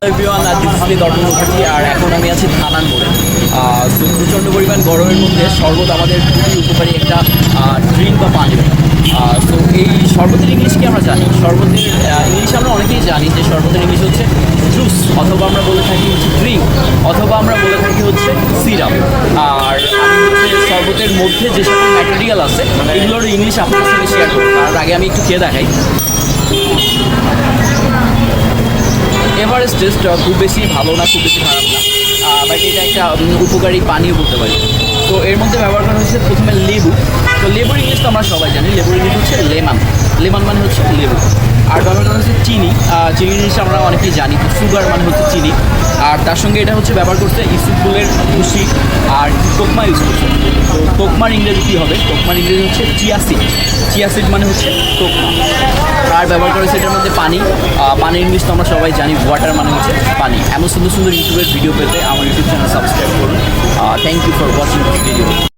Everyone, this দর্পণমুখার্জি। আর এখন আমি আছি থানার মোড়ে। তো প্রচণ্ড পরিমাণ গরমের মধ্যে শরবত আমাদের খুবই উপকারী একটা ড্রিঙ্ক বা পানীয়। তো এই শরবতের ইংলিশ কি আমরা জানি? শরবতের ইংলিশ আমরা অনেকেই জানি যে শরবতের ইংলিশ হচ্ছে জুস, অথবা আমরা বলে থাকি হচ্ছে ড্রিঙ্ক, অথবা আমরা বলে থাকি হচ্ছে সিরাপ। আর আমি হচ্ছে শরবতের মধ্যে যে সকল ম্যাটেরিয়াল আছে এগুলোর ইংলিশ আপনার সঙ্গে শেয়ার করবো। তার আগে আমি একটু খেয়ে দেখাই। এভারেস্ট টেস্ট খুব বেশি ভালো না, খুব বেশি খারাপ না, বাট এটা একটা উপকারী পানীয় বলতে পারি। তো এর মধ্যে ব্যবহার করা হচ্ছে প্রথমে লেবু। তো লেবুর ইংলিশ তো আমরা সবাই জানি, লেবুর ইংলিশ হচ্ছে লেমন। লেমন মানে হচ্ছে লেবু। আর ব্যবহার করা হচ্ছে চিনি। চিনির জিনিস আমরা অনেকেই জানি, তো সুগার মানে হচ্ছে চিনি। আর তার সঙ্গে এটা হচ্ছে ব্যবহার করতে ইসুফুলের ভুসি আর তোকমা ইউজ করছে। তো তোকমার ইংরেজি কী হবে? তোকমার ইংরেজি হচ্ছে চিয়াসিড। চিয়াসিড মানে হচ্ছে তোকমা। আর ব্যবহার করেছে এটার মধ্যে পানি। পানির ইংলিশ তো আমরা সবাই জানি, ওয়াটার মানে হচ্ছে পানি। এমন সুন্দর সুন্দর ইউটিউবের ভিডিও পেতে আমার ইউটিউব চ্যানেল সাবস্ক্রাইব করুন। Thank you for watching this video.